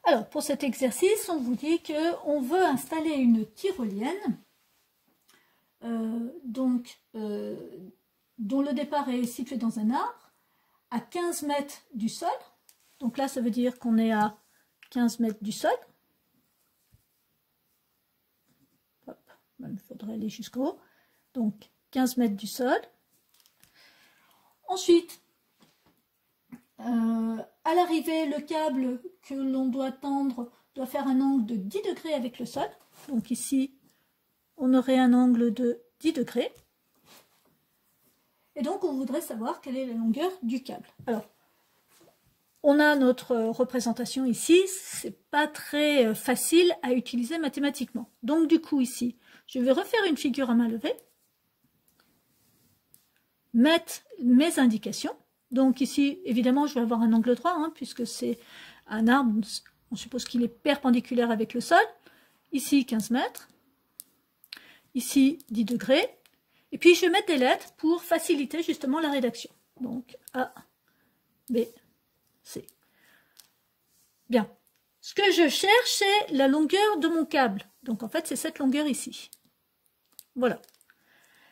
Alors, pour cet exercice, on vous dit qu'on veut installer une tyrolienne dont le départ est situé dans un arbre à 15 mètres du sol. Donc là, ça veut dire qu'on est à 15 mètres du sol. Hop, il faudrait aller jusqu'au haut. Donc 15 mètres du sol. Ensuite, à l'arrivée, le câble que l'on doit tendre doit faire un angle de 10 degrés avec le sol. Donc ici, on aurait un angle de 10 degrés. Et donc, on voudrait savoir quelle est la longueur du câble. Alors, on a notre représentation ici. C'est pas très facile à utiliser mathématiquement. Donc, du coup, ici, je vais refaire une figure à main levée. Mettre mes indications. Donc ici, évidemment, je vais avoir un angle droit, puisque c'est un arbre, on suppose qu'il est perpendiculaire avec le sol. Ici, 15 mètres. Ici, 10 degrés. Et puis, je vais mettre des lettres pour faciliter justement la rédaction. Donc, A, B, C. Bien. Ce que je cherche, c'est la longueur de mon câble. Donc, en fait, c'est cette longueur ici. Voilà.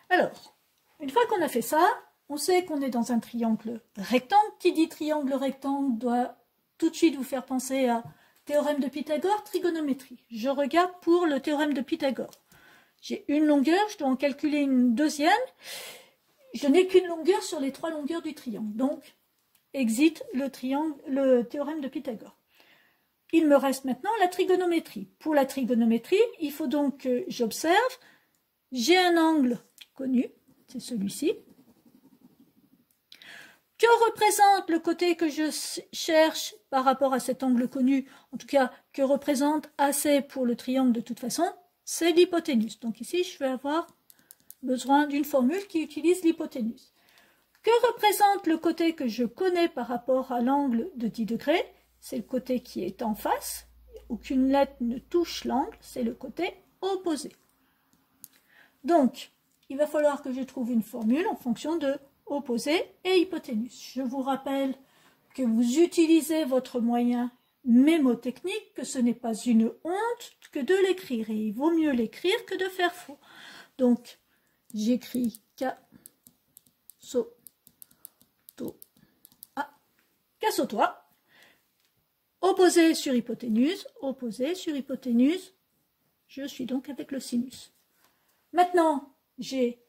Alors, une fois qu'on a fait ça, on sait qu'on est dans un triangle rectangle. Qui dit triangle rectangle doit tout de suite vous faire penser à théorème de Pythagore, trigonométrie. Je regarde pour le théorème de Pythagore. J'ai une longueur, je dois en calculer une deuxième. Je n'ai qu'une longueur sur les 3 longueurs du triangle. Donc, exit le théorème de Pythagore. Il me reste maintenant la trigonométrie. Pour la trigonométrie, il faut donc que j'observe. J'ai un angle connu, c'est celui-ci. Que représente le côté que je cherche par rapport à cet angle connu? En tout cas, que représente AC pour le triangle de toute façon? C'est l'hypoténuse. Donc ici, je vais avoir besoin d'une formule qui utilise l'hypoténuse. Que représente le côté que je connais par rapport à l'angle de 10 degrés? C'est le côté qui est en face. Aucune lettre ne touche l'angle, c'est le côté opposé. Donc, il va falloir que je trouve une formule en fonction de opposé et hypoténuse. Je vous rappelle que vous utilisez votre moyen mémotechnique, que ce n'est pas une honte que de l'écrire. Et il vaut mieux l'écrire que de faire faux. Donc, j'écris K, So, To, A, K-So-Toi. Opposé sur hypoténuse, je suis donc avec le sinus. Maintenant, j'ai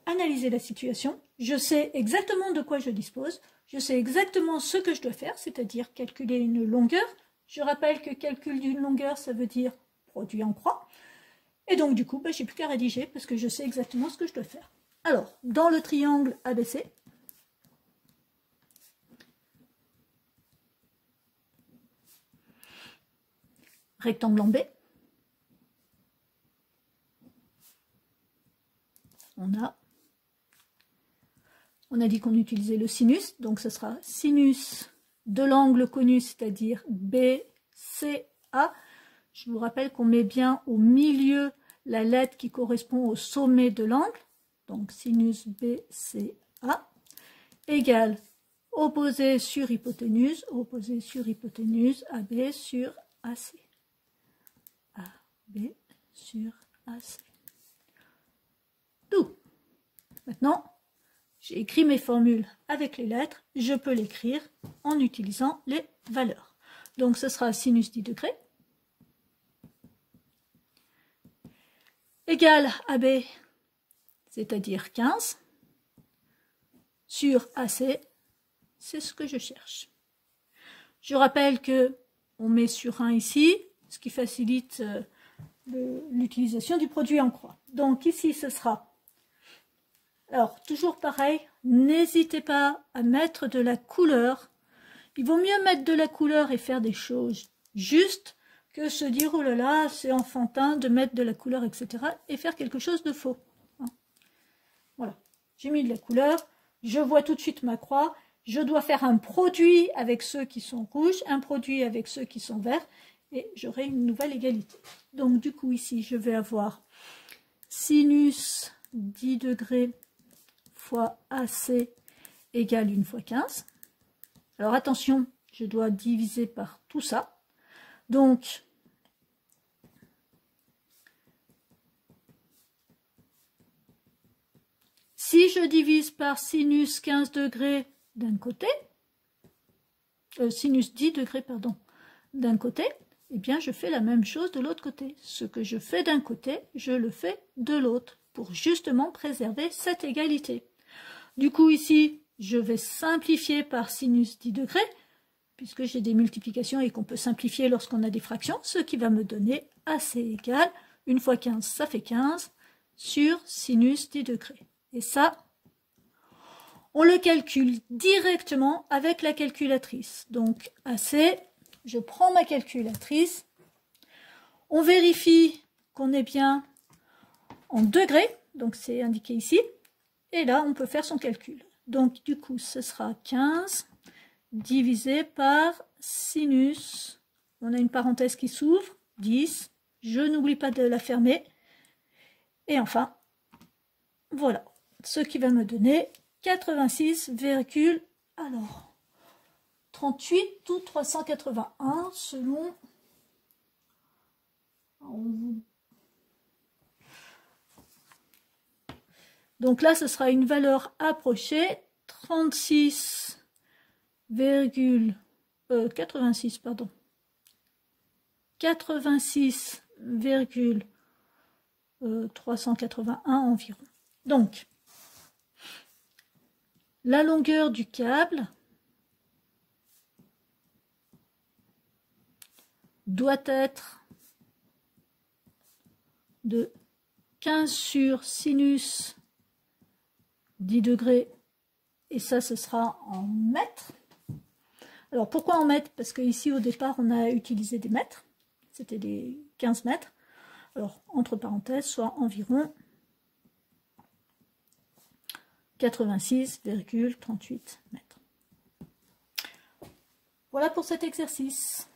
analysé la situation, je sais exactement de quoi je dispose, je sais exactement ce que je dois faire, c'est-à-dire calculer une longueur. Je rappelle que calcul d'une longueur, ça veut dire produit en croix. Et donc, du coup, j'ai plus qu'à rédiger parce que je sais exactement ce que je dois faire. Alors, dans le triangle ABC, rectangle en B, on a dit qu'on utilisait le sinus, donc ce sera sinus de l'angle connu, c'est-à-dire BCA. Je vous rappelle qu'on met bien au milieu la lettre qui correspond au sommet de l'angle, donc sinus BCA, égale opposé sur hypoténuse, AB sur AC. AB sur AC. Tout. Maintenant, j'ai écrit mes formules avec les lettres, je peux l'écrire en utilisant les valeurs. Donc ce sera sinus 10 degrés égale AB, c'est-à-dire 15, sur AC, c'est ce que je cherche. Je rappelle que on met sur 1 ici, ce qui facilite l'utilisation du produit en croix. Donc ici, ce sera... Alors, toujours pareil, n'hésitez pas à mettre de la couleur. Il vaut mieux mettre de la couleur et faire des choses justes que se dire, oh là là, c'est enfantin de mettre de la couleur, etc. et faire quelque chose de faux. Voilà, j'ai mis de la couleur, je vois tout de suite ma croix, je dois faire un produit avec ceux qui sont rouges, un produit avec ceux qui sont verts, et j'aurai une nouvelle égalité. Donc, du coup, ici, je vais avoir sinus 10 degrés fois AC égale 1 fois 15. Alors attention, je dois diviser par tout ça. Donc, si je divise par sinus 15 degrés d'un côté, sinus 10 degrés, pardon, d'un côté, eh bien, je fais la même chose de l'autre côté. Ce que je fais d'un côté, je le fais de l'autre, pour justement préserver cette égalité. Du coup, ici, je vais simplifier par sinus 10 degrés, puisque j'ai des multiplications et qu'on peut simplifier lorsqu'on a des fractions, ce qui va me donner AC égale, une fois 15, ça fait 15, sur sinus 10 degrés. Et ça, on le calcule directement avec la calculatrice. Donc, AC, je prends ma calculatrice, on vérifie qu'on est bien en degrés, donc c'est indiqué ici, et là, on peut faire son calcul. Donc, du coup, ce sera 15 divisé par sinus, on a une parenthèse qui s'ouvre, 10, je n'oublie pas de la fermer, et enfin, voilà, ce qui va me donner 86, alors 38 ou 381 selon... Donc là, ce sera une valeur approchée, 86,381 environ. Donc, la longueur du câble doit être de 15 sur sinus 10 degrés, et ça, ce sera en mètres. Alors, pourquoi en mètres? Parce qu'ici, au départ, on a utilisé des mètres. C'était des 15 mètres. Alors, entre parenthèses, soit environ 86,38 mètres. Voilà pour cet exercice.